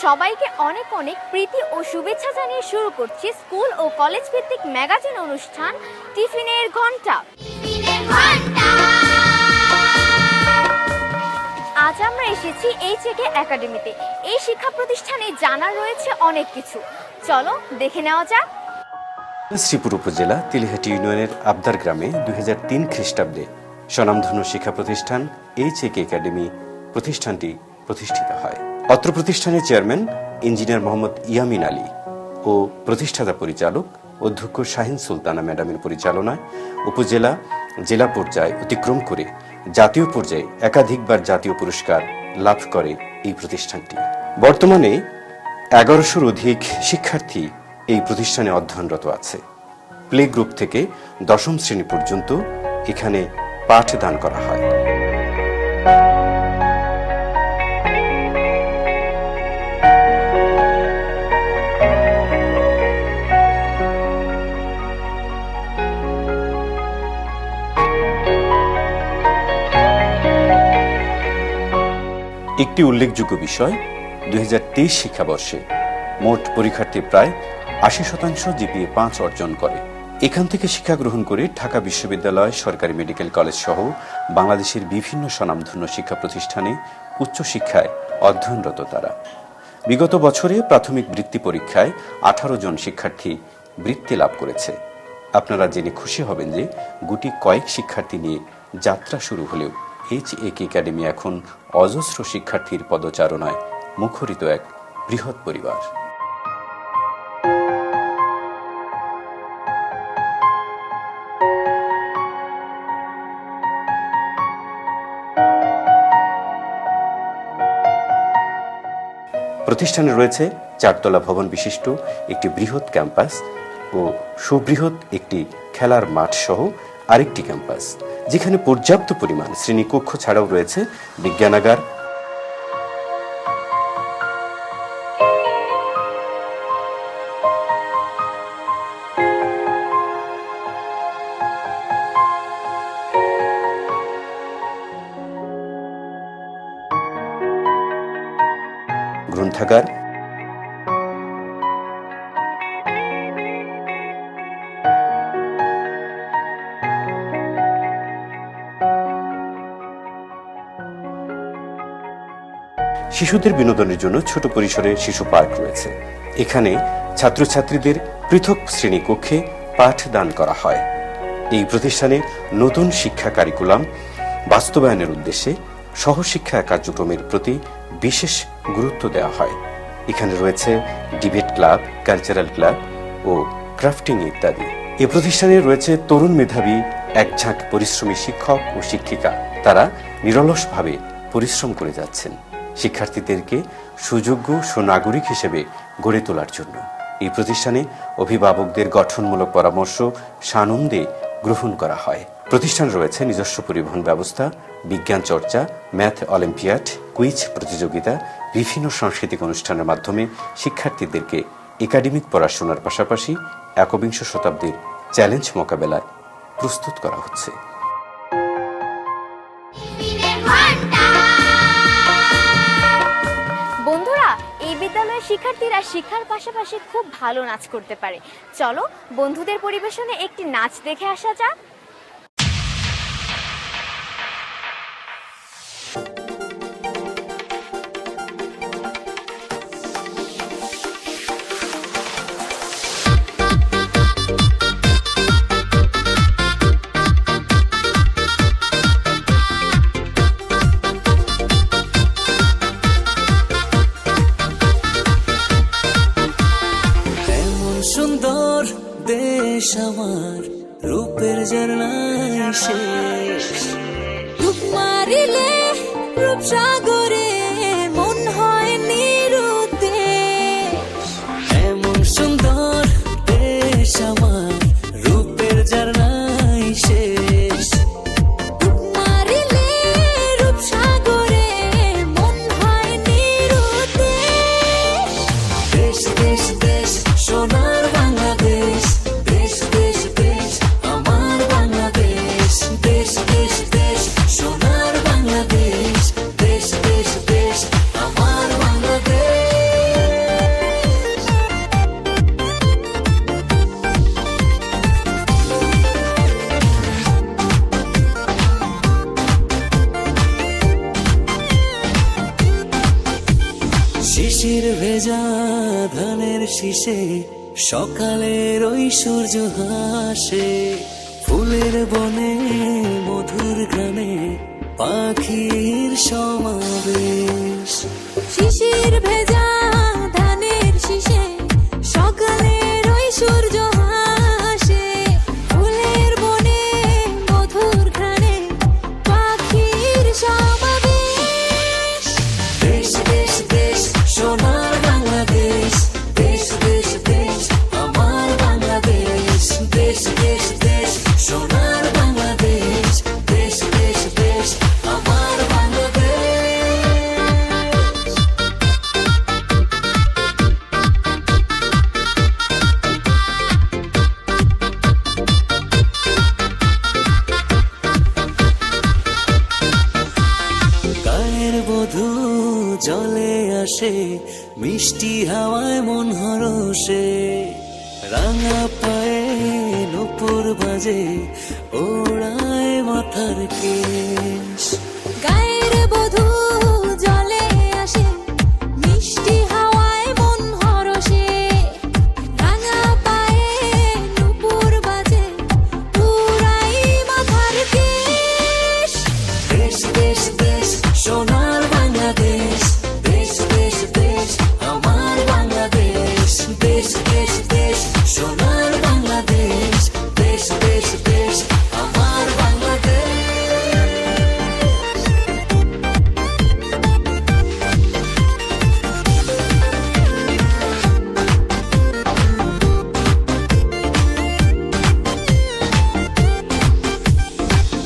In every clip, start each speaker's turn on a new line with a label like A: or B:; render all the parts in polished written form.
A: সবাইকে অনেক অনেক প্রীতি ও শুভেচ্ছা জানিয়ে শুরু করছি স্কুল ও কলেজ ভিত্তিক ম্যাগাজিন অনুষ্ঠান টিফিনের ঘন্টা। আজ আমরা এসেছি এইচএকে একাডেমিতে। এই শিক্ষা প্রতিষ্ঠানে জানার রয়েছে অনেক কিছু, চলো দেখে নেওয়া যাক।
B: শ্রীপুর উপজেলা তিলিহাটি ইউনিয়নের আবদার গ্রামে 2003 খ্রিস্টাব্দে স্বনামধন্য শিক্ষা প্রতিষ্ঠান এইচএকে একাডেমি প্রতিষ্ঠানটি প্রতিষ্ঠিত হয়। অত্র প্রতিষ্ঠানের চেয়ারম্যান ইঞ্জিনিয়ার মোহাম্মদ ইয়ামিন আলী ও প্রতিষ্ঠাতা পরিচালক অধ্যক্ষ শাহিন সুলতানা ম্যাডামের পরিচালনায় উপজেলা জেলা পর্যায়ে অতিক্রম করে জাতীয় পর্যায়ে একাধিকবার জাতীয় পুরস্কার লাভ করে এই প্রতিষ্ঠানটি। বর্তমানে 1100-র অধিক শিক্ষার্থী এই প্রতিষ্ঠানে অধ্যয়নরত আছে। প্লে গ্রুপ থেকে 10ম শ্রেণী পর্যন্ত এখানে পাঠদান করা হয়। একটি উল্লেখযোগ্য বিষয়, 2023 শিক্ষাবর্ষে মোট পরীক্ষার্থী প্রায় 80% জিপিএ 5 অর্জন করে। এখান থেকে শিক্ষা গ্রহণ করে ঢাকা বিশ্ববিদ্যালয়, সরকারি মেডিকেল কলেজ সহ বাংলাদেশের বিভিন্ন স্বনামধন্য শিক্ষা প্রতিষ্ঠানে উচ্চশিক্ষায় অধ্যয়নরত তারা। বিগত বছরে প্রাথমিক বৃত্তি পরীক্ষায় 18 জন শিক্ষার্থী বৃত্তি লাভ করেছে। আপনারা জেনে খুশি হবেন যে গুটি কয়েক শিক্ষার্থী নিয়ে যাত্রা শুরু হলেও এইচএকে একাডেমি এখন অজস্র শিক্ষার্থীর পদচারণায় মুখরিত এক বৃহৎ পরিবার। প্রতিষ্ঠানে রয়েছে 4 তলা ভবন বিশিষ্ট একটি বৃহৎ ক্যাম্পাস ও সুবৃহৎ একটি খেলার মাঠ সহ আরেকটি ক্যাম্পাস, যেখানে পর্যাপ্ত পরিমাণ শ্রেণীকক্ষ ছাড়াও রয়েছে বিজ্ঞানাগার, গ্রন্থাগার, শিশুদের বিনোদনের জন্য ছোট পরিসরে শিশু পার্ক রয়েছে। এখানে ছাত্রছাত্রীদের পৃথক শ্রেণীকক্ষে পাঠদান করা হয়। এই প্রতিষ্ঠানে নতুন শিক্ষা কারিকুলাম বাস্তবায়নের উদ্দেশ্যে সহশিক্ষা কার্যক্রমের প্রতি বিশেষ গুরুত্ব দেওয়া হয়। এখানে রয়েছে ডিবেট ক্লাব, কালচারাল ক্লাব ও ক্রাফটিং ইত্যাদি। এই প্রতিষ্ঠানে রয়েছে তরুণ মেধাবী এক ঝাঁক পরিশ্রমী শিক্ষক ও শিক্ষিকা। তারা নিরলসভাবে পরিশ্রম করে যাচ্ছেন শিক্ষার্থীদেরকে সুযোগ্য সুনাগরিক হিসেবে গড়ে তোলার জন্য। এই প্রতিষ্ঠানে অভিভাবকদের গঠনমূলক পরামর্শ সানন্দে গ্রহণ করা হয়। প্রতিষ্ঠান রয়েছে নিজস্ব পরিবহন ব্যবস্থা, বিজ্ঞান চর্চা, ম্যাথ অলিম্পিয়াড, কুইজ প্রতিযোগিতা, বিভিন্ন সাংস্কৃতিক অনুষ্ঠানের মাধ্যমে শিক্ষার্থীদেরকে একাডেমিক পড়াশোনার পাশাপাশি একবিংশ শতাব্দীর চ্যালেঞ্জ মোকাবেলায় প্রস্তুত করা হচ্ছে।
A: বন্ধুরা, এই বিদ্যালয়ের শিক্ষার্থীরা শিক্ষার পাশাপাশি খুব ভালো নাচ করতে পারে। চলো বন্ধুদের পরিবেশনে একটি নাচ দেখে আসা যাক।
C: সুন্দর দেশ আমার, রূপের ঝর্ণায় শেষ,
D: ডুব মারিলে রূপসাগরে মন হয় নিরুদ্দেশ।
C: এমন সুন্দর দেশ আমার, রূপের ঝর্ণায় শেষ,
D: ডুব মারিলে রূপসাগরে মন হয় নিরুদ্দেশ।
C: দেশ দেশ দেশ সোনার বাংলাদেশ, দেশ দেশ দেশ আমার বাংলাদেশ, দেশ দেশ দেশ সোনার বাংলাদেশ, দেশ দেশ শিশির ভেজা ধানের শীষে সকালের ওই সূর্য হাসে, ফুলের বনে মধুর গানে পাখির সমাবেশ।
D: শিশির ভেজা ধানের শীষে সকালের ওই সূর্য হাসে, ফুলের বনে মধুর ঘ্রাণে পাখির সমাবেশ।
C: দেশ দেশ দেশ সোনার বাংলাদেশ, দেশ দেশ দেশ আমার বাংলাদেশ। দেশ দেশ দেশ সোনার বাংলাদেশ, দেশ দেশ দেশ আমার বাংলাদেশ। গায়ের বধূ জলে আসে, মিষ্টি হাওয়ায় মন হরষে, রাঙা পায়ে নুপুর বাজে, ওড়ায় মাথার কেশ।
D: গায়ের বধূ জলে আসে, মিষ্টি হাওয়ায় মন হরষে, রাঙা পায়ে নুপুর বাজে, উড়াই মাথার কেশ।
C: দেশ দেশ দেশ সোনার বাংলাদেশ, দেশ দেশ দেশ আমার বাংলাদেশ। দেশ দেশ দেশ সোনার বাংলাদেশ, দেশ দেশ দেশ আমার বাংলাদেশ।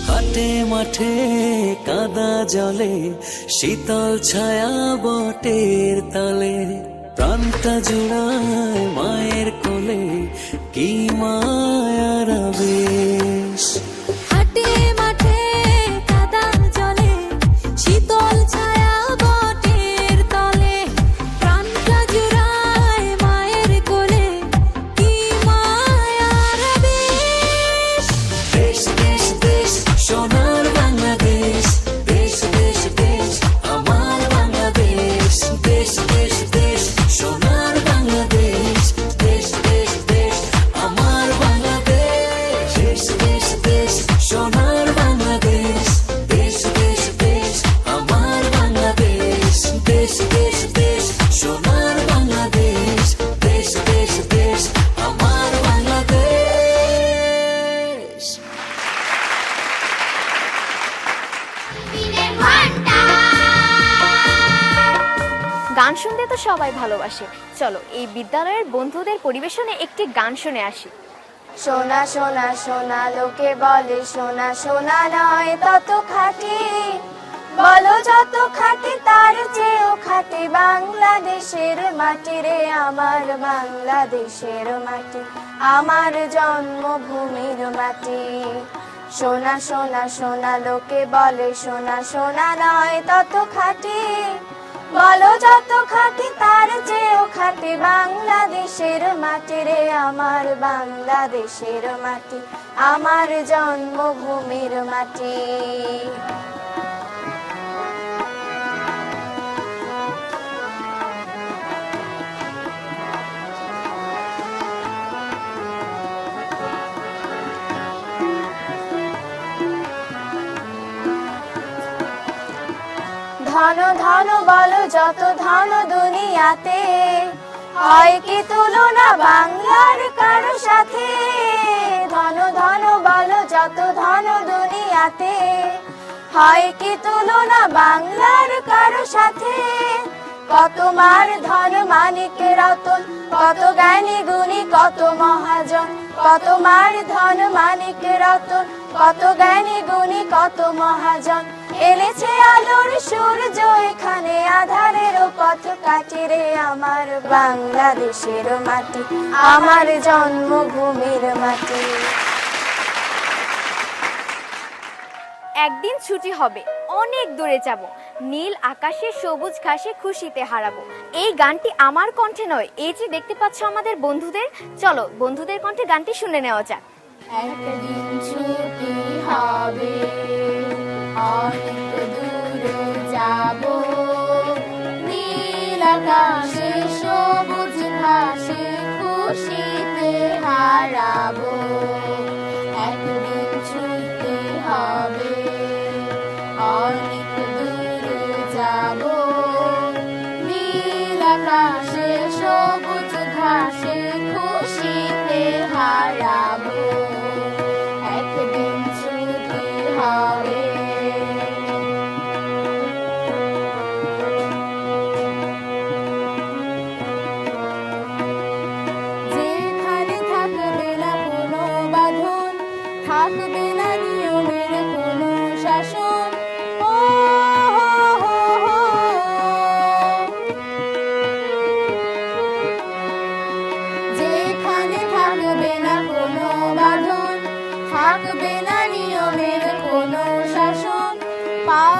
C: হাটে মাঠে কাদা জলে, শীতল ছায়া বটের তলে, প্রাণটা জুড়ায় মায়ের কোলে, কি মায়ার আবেশ।
D: হাটে মাঠে কাদা জলে, শীতল ছায়া বটের তলে, প্রাণটা জুড়ায় মায়ের কোলে, কি মায়ার আবেশ।
C: দেশ দেশ দেশ সোনার বাংলাদেশ, দেশ দেশ দেশ আমার বাংলাদেশ। দেশ দেশ দেশ সোনার বাংলাদেশ, দেশ দেশ দেশ আমার বাংলাদেশ। দেশ দেশ দেশ সোনার বাংলাদেশ, দেশ দেশ দেশ আমার বাংলাদেশ। দেশ দেশ দেশ সোনার বাংলাদেশ, দেশ দেশ দেশ আমার বাংলাদেশ।
A: গান শুনতে তো সবাই ভালোবাসে, চলো এই বিদ্যালয়ের বন্ধুদের পরিবেশনে একটি গান শুনে আসি।
E: সোনা সোনা সোনা লোকে বলে, সোনা সোনা নয় তত খাঁটি, বলো যত খাঁটি তার চেয়েও খাঁটি বাংলাদেশের মাটি রে আমার বাংলাদেশের মাটি, আমার জন্মভূমির মাটি। সোনা সোনা সোনা লোকে বলে, সোনা সোনা নয় তত খাঁটি, বলো যত খাঁটি তার চেয়েও খাঁটি বাংলাদেশের মাটি রে আমার বাংলাদেশের মাটি, আমার জন্মভূমির মাটি। ধন ধন বলো যত ধন দুনিয়াতে, হয় কি তুলনা বাংলার কারো সাথে। ধন ধন বলো যত ধন দুনিয়াতে, হয় কি তুলনা বাংলার কারো সাথে। কত মার ধন মানিক রতন, কত জ্ঞানী গুণী কত মহাজন, কত মার ধন মানিক রতন, কত জ্ঞানী গুণী কত মহাজন। এনেছে আলোর সূর্য এখানে, আধারের পথ কাটি রে আমার বাংলাদেশের মাটি, আমার জন্মভূমির মাটি।
A: একদিন ছুটি হবে, অনেক দূরে যাব, নীল আকাশে সবুজ ঘাসে খুশিতে হারাবো। এই গানটি আমার কণ্ঠে নয়, এই যে দেখতে পাচ্ছ আমাদের বন্ধুদের, চলো বন্ধুদের কণ্ঠে গানটি শুনে নেওয়া যাক।
E: একদিন ছুটি হবে, অনেক দূরে যাব, নীল আকাশ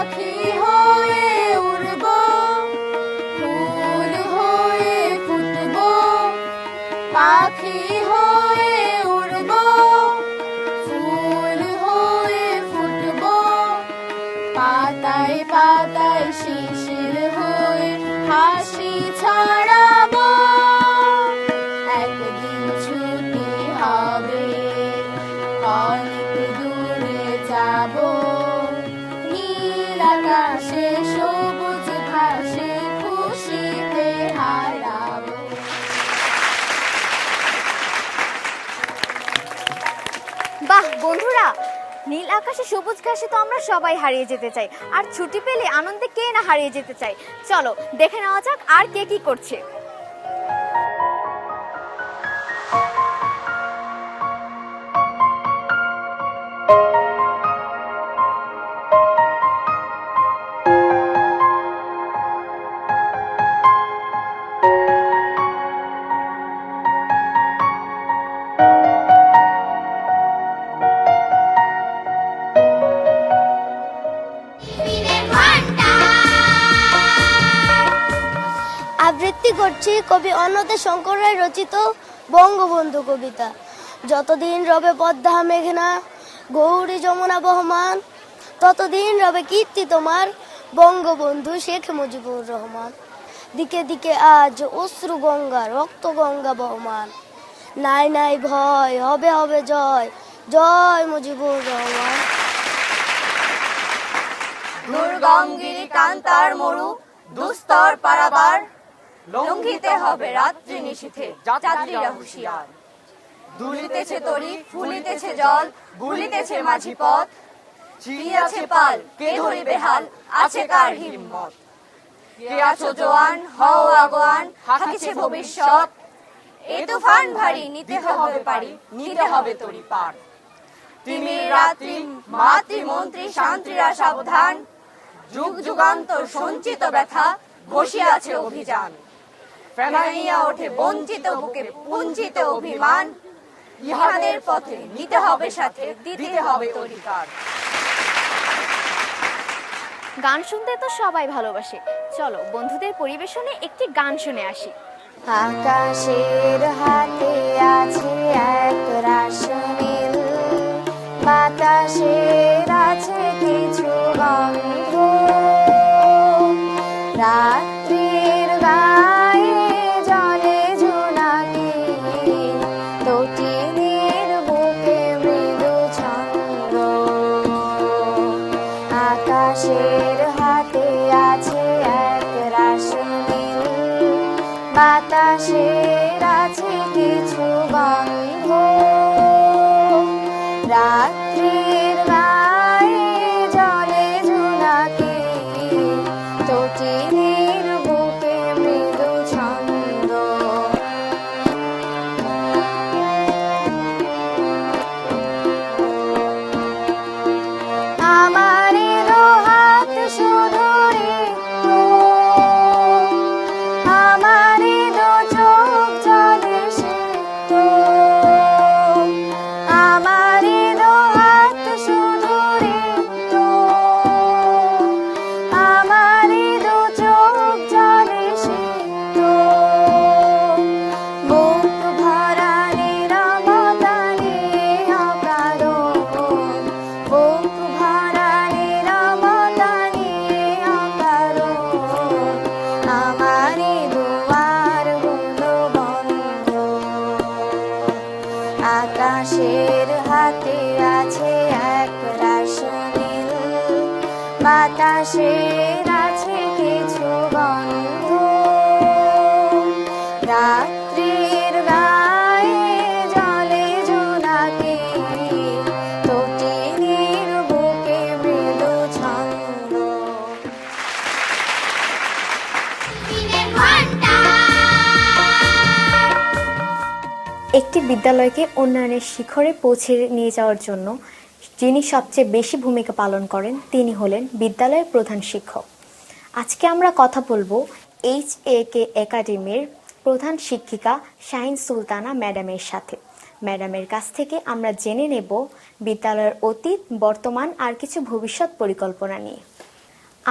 E: পাখি হয়ে উড়ব, ফুল হয়ে ফুটব, পাখি হয়ে উড়ব, ফুল হয়ে ফুটব, পাতায় পাতায় শিশির হয়ে হাসি ছড়াবো, একদিন ছুটি হবে, অনেক দূরে যাব, নীল আকাশে সবুজ ঘাসে খুশিতে হারাবো।
A: বাহ বন্ধুরা, নীল আকাশে সবুজ ঘাসে তো আমরা সবাই হারিয়ে যেতে চাই, আর ছুটি পেলে আনন্দে কে না হারিয়ে যেতে চাই। চলো দেখে নেওয়া যাক আর কে কি করছে।
F: আবৃত্তি করছি কবি অন্নদা শঙ্কর রায় রচিত বঙ্গবন্ধু কবিতা। যতদিন রবে পদ্মা মেঘনা গৌরী যমুনা বহমান, ততদিন রবে কীর্তি তোমার বঙ্গবন্ধু শেখ মুজিবুর রহমান। দিকে দিকে আজ অশ্রু গঙ্গা রক্ত গঙ্গা বহমান, নাই নাই ভয় হবে হবে জয়, জয় মুজিবুর রহমান।
E: দুর্গমগিরি কান্তার মরু দুস্তর পারাবার, লঙ্ঘিতে হবে রাত্রি নিশীথে যাত্রীরা হুঁশিয়ার। দুলিতেছে তরি ফুলিতেছে জল গুলিতেছে মাঝি পথ, চিড়িয়াছে পাল কে ধরিবে হাল আছে কার হিম্মত। কে আছো জোয়ান হও আগুয়ান হাকিছে ভবিষ্যৎ, এ তুফান ভারী নিতে হবে পারি নিতে হবে তরি পার। তিমির রাত্রি মাতৃমন্ত্রী শান্তিরা সাবধান, যুগ যুগান্তর সঞ্চিত ব্যথা বসিয়া আছে অভিযান। ফেনাইয়া ওঠে বঞ্চিত বুকে পুঞ্জিত অভিমান, ইহাদের পথে নিতে হবে সাথে দিতে হবে তরিকার।
A: গান শুনতে তো সবাই ভালোবাসে, চলো বন্ধুদের পরিবেশনে একটি গান শুনে আসি।
E: আকাশের হাতে আছে এক রাশ নীল, বাতাসের আছে কিছু গন্ধ, রাত্রির গায়ে জলে জোনাকি, তটিনীর বুকে মৃদু ছন্দ। আকাশের হাতে আছে এক রাশ নীল, বাতাসের আছে কিছু গন্ধ, রাত্রির গায়ে জলে জোনাকি, তটিনীর বুকে মৃদু ছন্দ। আমার হাত শুধু ঋতু, আমার দু চোখ জলে সিক্ত, আমার দু হাত শুধু ঋতু, আমার দু চোখ জলে সিক্ত। বুক ভরা নীরবতা নিয়ে অকারণ, বুক ভরা নীরবতা নিয়ে অকারণ, আমারি দুয়ারগুলো বন্ধ। আকাশের হাতে আছে এক রাশ নীল, বাতাসের আছে কিছু গন্ধ, রাত্রির গায়ে জলে জোনাকি, তটিনীর বুকে মৃদু ছন্দ।
A: একটি বিদ্যালয়কে উন্নয়নের শিখরে পৌঁছে নিয়ে যাওয়ার জন্য যিনি সবচেয়ে বেশি ভূমিকা পালন করেন তিনি হলেন বিদ্যালয়ের প্রধান শিক্ষক। আজকে আমরা কথা বলবো HAK একাডেমির প্রধান শিক্ষিকা শাহিন সুলতানা ম্যাডামের সাথে। ম্যাডামের কাছ থেকে আমরা জেনে নেব বিদ্যালয়ের অতীত, বর্তমান আর কিছু ভবিষ্যৎ পরিকল্পনা নিয়ে।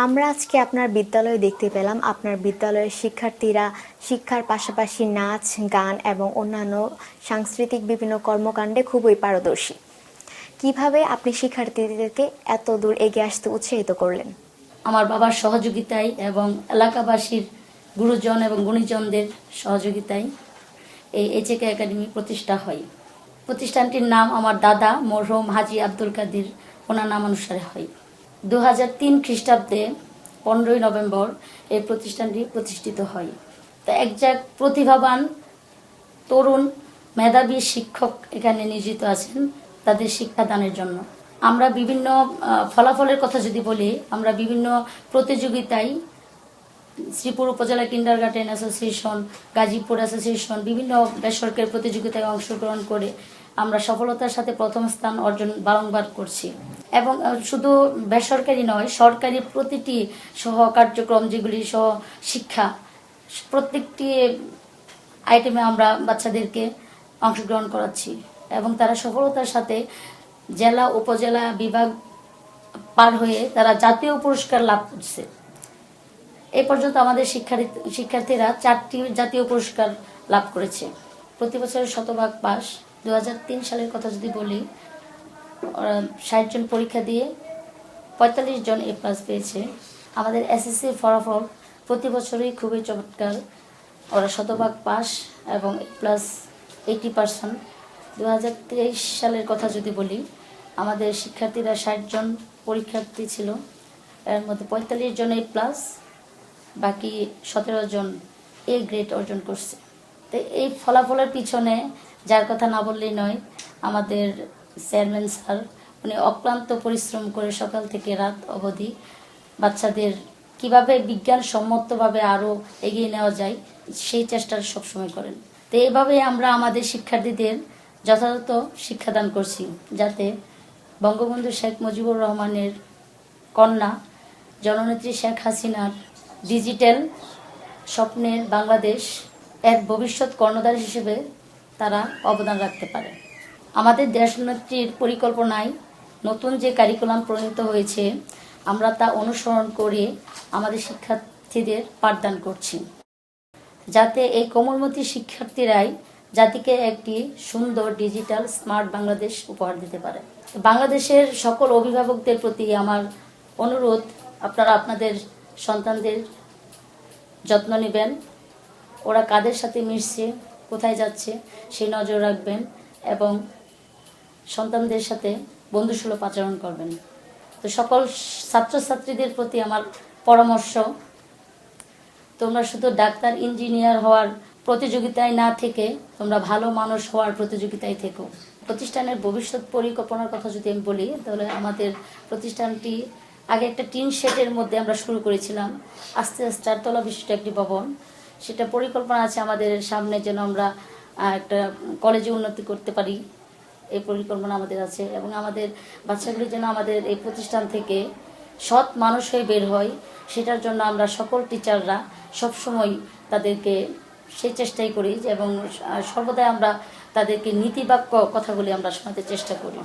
A: আমরা আজকে আপনার বিদ্যালয়ে দেখতে পেলাম আপনার বিদ্যালয়ের শিক্ষার্থীরা শিক্ষার পাশাপাশি নাচ, গান এবং অন্যান্য সাংস্কৃতিক বিভিন্ন কর্মকাণ্ডে খুবই পারদর্শী। কিভাবে আপনি শিক্ষার্থীদেরকে এত দূর এগিয়ে আসতে উৎসাহিত করলেন?
G: আমার বাবার সহযোগিতায় এবং এলাকাবাসীর গুরুজন এবং গুণীজনদের সহযোগিতায় এই এইচএকে একাডেমি প্রতিষ্ঠা হয়। প্রতিষ্ঠানটির নাম আমার দাদা মরহুম হাজী আব্দুল কাদির ওনার নাম অনুসারে হয়। 2003 খ্রিস্টাব্দে 15ই নভেম্বর এই প্রতিষ্ঠানটি প্রতিষ্ঠিত হয়। তো একজন প্রতিভাবান তরুণ মেধাবী শিক্ষক এখানে নিয়োজিত আছেন তাদের শিক্ষাদানের জন্য। আমরা বিভিন্ন ফলাফলের কথা যদি বলি, আমরা বিভিন্ন প্রতিযোগিতায় শ্রীপুর উপজেলা কিন্ডারগার্টেন অ্যাসোসিয়েশন, গাজীপুর অ্যাসোসিয়েশন, বিভিন্ন বেসরকারি প্রতিযোগিতায় অংশগ্রহণ করে আমরা সফলতার সাথে প্রথম স্থান অর্জন বারংবার করছি। এবং শুধু বেসরকারি নয়, সরকারি প্রতিটি সহ কার্যক্রম যেগুলি সহ শিক্ষা, প্রত্যেকটি আইটেমে আমরা বাচ্চাদেরকে অংশগ্রহণ করাচ্ছি এবং তারা সফলতার সাথে জেলা, উপজেলা, বিভাগ পার হয়ে তারা জাতীয় পুরস্কার লাভ করছে। এই পর্যন্ত আমাদের শিক্ষার্থীরা 4টি জাতীয় পুরস্কার লাভ করেছে। প্রতি বছরের শতভাগ পাস। 2003 সালের কথা যদি বলি, 60 জন পরীক্ষা দিয়ে 45 জন A+ পেয়েছে। আমাদের এসএসসি ফলাফল প্রতি বছরই খুবই চমৎকার, ওরা শতভাগ পাস এবং A+ 80%। 2023 সালের কথা যদি বলি, আমাদের শিক্ষার্থীরা 60 জন পরীক্ষার্থী ছিল, এর মধ্যে 45 জন A+, বাকি 17 জন A গ্রেড অর্জন করছে। তো এই ফলাফলের পিছনে যার কথা না বললেই নয়, আমাদের চেয়ারম্যান স্যার, উনি অক্লান্ত পরিশ্রম করে সকাল থেকে রাত অবধি বাচ্চাদের কিভাবে বিজ্ঞানসম্মতভাবে আরও এগিয়ে নেওয়া যায় সেই চেষ্টা সবসময় করেন। তো এইভাবে আমরা আমাদের শিক্ষার্থীদের যথাযথ শিক্ষাদান করছি, যাতে বঙ্গবন্ধু শেখ মুজিবুর রহমানের কন্যা জননেত্রী শেখ হাসিনার ডিজিটাল স্বপ্নের বাংলাদেশ এর ভবিষ্যৎ কর্ণধার হিসেবে তারা অবদান রাখতে পারে। আমাদের দেশনেত্রীর পরিকল্পনায় নতুন যে কারিকুলাম প্রণীত হয়েছে, আমরা তা অনুসরণ করে আমাদের শিক্ষার্থীদের পাঠদান করছি, যাতে এই কোমলমতি শিক্ষার্থীরাই জাতিকে একটি সুন্দর ডিজিটাল স্মার্ট বাংলাদেশ উপহার দিতে পারে। বাংলাদেশের সকল অভিভাবকদের প্রতি আমার অনুরোধ, আপনারা আপনাদের সন্তানদের যত্ন নেবেন, ওরা কাদের সাথে মিশছে, কোথায় যাচ্ছে সেই নজর রাখবেন এবং সন্তানদের সাথে বন্ধুসুলভ আচরণ করবেন। তো সকল ছাত্রছাত্রীদের প্রতি আমার পরামর্শ, তোমরা শুধু ডাক্তার, ইঞ্জিনিয়ার হওয়ার প্রতিযোগিতায় না থেকে তোমরা ভালো মানুষ হওয়ার প্রতিযোগিতায় থেকো। প্রতিষ্ঠানের ভবিষ্যৎ পরিকল্পনার কথা যদি আমি বলি, তাহলে আমাদের প্রতিষ্ঠানটি আগে একটা টিন শেডের মধ্যে আমরা শুরু করেছিলাম, আস্তে আস্তে 4 তলা বিশিষ্ট একটি ভবন। সেটা পরিকল্পনা আছে আমাদের সামনে, যেন আমরা একটা কলেজে উন্নতি করতে পারি, এই পরিকল্পনা আমাদের আছে। এবং আমাদের বাচ্চাগুলি যেন আমাদের এই প্রতিষ্ঠান থেকে সৎ মানুষ হয়ে বের হয়, সেটার জন্য আমরা সকল টিচাররা সবসময় তাদেরকে সেই চেষ্টাই করি এবং সর্বদাই আমরা তাদেরকে নীতিবাক্য কথাগুলি আমরা শোনাতে চেষ্টা করি।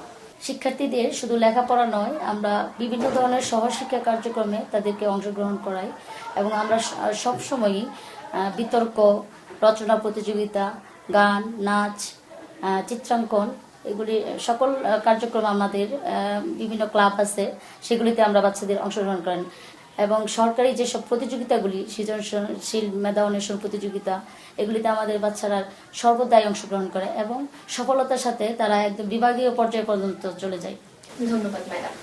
G: শিক্ষার্থীদের শুধু লেখাপড়া নয়, আমরা বিভিন্ন ধরনের সহশিক্ষা কার্যক্রমে তাদেরকে অংশগ্রহণ করাই এবং আমরা সবসময়ই বিতর্ক, রচনা প্রতিযোগিতা, গান, নাচ, চিত্রাঙ্কন, এগুলি সকল কার্যক্রম আমাদের বিভিন্ন ক্লাব আছে, সেগুলিতে আমরা বাচ্চাদের অংশগ্রহণ করেন। এবং সরকারি যেসব প্রতিযোগিতাগুলি, সৃজনশীল মেধা অন্বেষণ প্রতিযোগিতা, এগুলিতে আমাদের বাচ্চারা সর্বদাই অংশগ্রহণ করে এবং সফলতার সাথে তারা একদম বিভাগীয় পর্যায় পর্যন্ত চলে যায়।
A: ধন্যবাদ ম্যাডাম।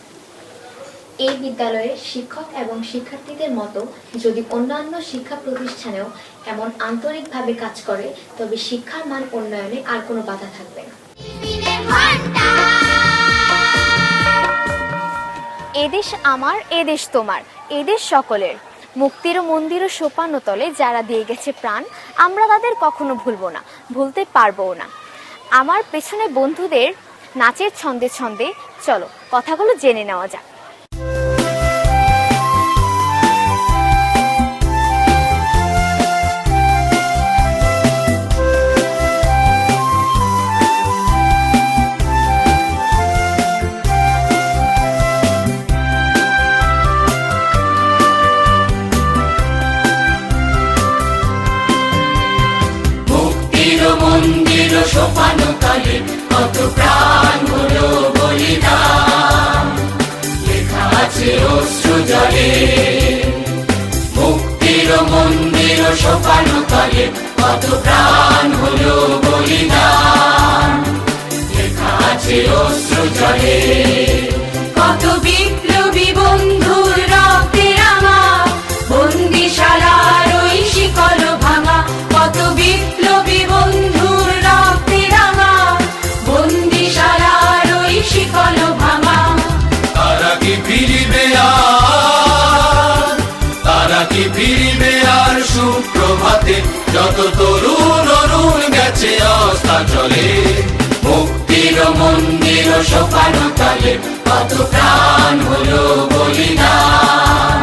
A: এই বিদ্যালয়ের শিক্ষক এবং শিক্ষার্থীদের মতো যদি অন্যান্য শিক্ষা প্রতিষ্ঠানেও এমন আন্তরিকভাবে কাজ করে, তবে শিক্ষার মান উন্নয়নে আর কোনো বাধা থাকবে না। এদেশ আমার, এদেশ তোমার, এদেশ সকলের। মুক্তির মন্দির ও সোপান তলে যারা দিয়ে গেছে প্রাণ, আমরা তাদের কখনো ভুলবো না, ভুলতে পারবো না। আমার পেছনে বন্ধুদের নাচের ছন্দে ছন্দে চলো কথাগুলো জেনে নেওয়া যাক।
C: সোপানো তলে কত প্রাণ হলো বলিদান, লেখা আছে অশ্রু জলে। কত বিপ্লবী বন্ধুর রক্তে রাঙা, বন্দিশালার ওই শিকল ভাঙা। কত বিপ্লবী বন্ধুর রক্তে রাঙা, বন্দিশালার ওই শিকল ভাঙা। তারা কি ফিরিবে আর, তারা কি ফিরিবে আর সুপ্রভাতে, যত তরুণ অরুণ গেছে আস্থা চলে। মুক্তির মন্দির সোপানো তলে কত প্রাণ হলো বলিদান,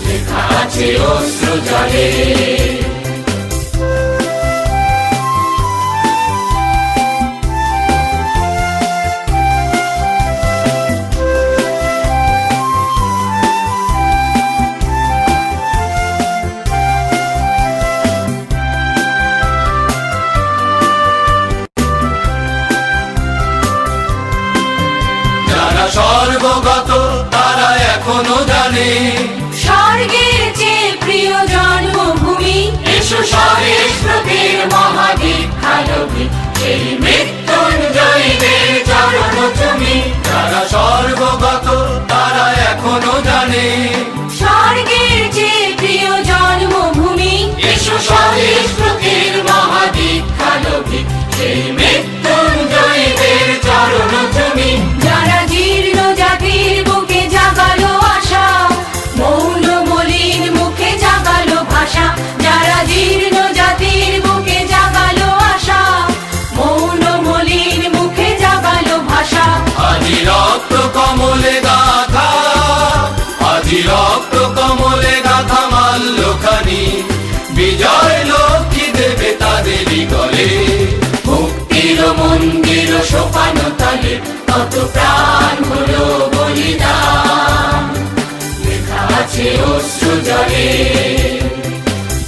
C: লেখা আছে অশ্রু জলে। যারা স্বর্গগত তারা এখনো জানে, স্বর্গের চেয়ে প্রিয় জন্মভূমি। এসো স্বদেশ প্রতির মহাদীক্ষালোভী, সেই মৃত্যুঞ্জয়ীদের চরণ তুমি। যারা স্বর্গগত তারা এখনো জানে, স্বর্গের চেয়ে প্রিয় জন্মভূমি। এসো স্বদেশ প্রতির মহাদীক্ষালোভী, সেই মৃত্যুঞ্জয়ীদের চরণ তুমি। যারা জীর্ণ জাতির বুকে জাগালো আশা, মৌন মলিন মুখে জাগালো ভাষা। যারা জীর্ণ জাতির বুকে জাগালো আশা, মৌন মলিন মুখে জাগালো ভাষা। আজি রক্ত কমলে গাথা, আজি রক্ত কমলে গাথা মাল্যখানি, বিজয় লক্ষ্মী দেবে তাদেরই গলে। মুক্তির মন্দির সোপানো তলে কত প্রাণ হলো বলিদান, লেখা আছে অশ্রু জলে।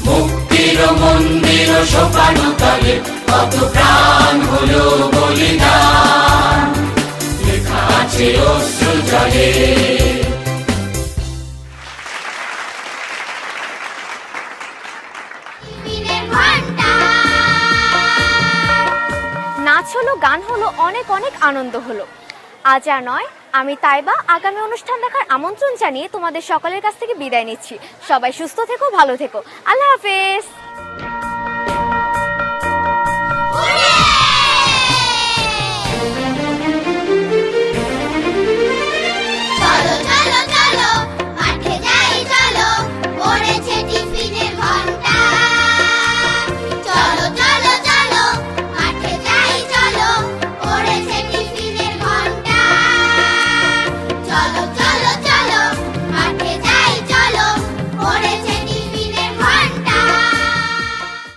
C: মুক্তির মন্দির সোপানো তলে কত প্রাণ হলো বলিদান, লেখা আছে অশ্রু জলে।
A: নাচ হলো, গান হলো, অনেক অনেক আনন্দ হলো। আজ আর নয়, আমি তাইবা আগামী অনুষ্ঠান দেখার আমন্ত্রণ জানিয়ে তোমাদের সকলের কাছ থেকে বিদায় নিচ্ছি। সবাই সুস্থ থেকো, ভালো থেকো। আল্লাহ হাফেজ।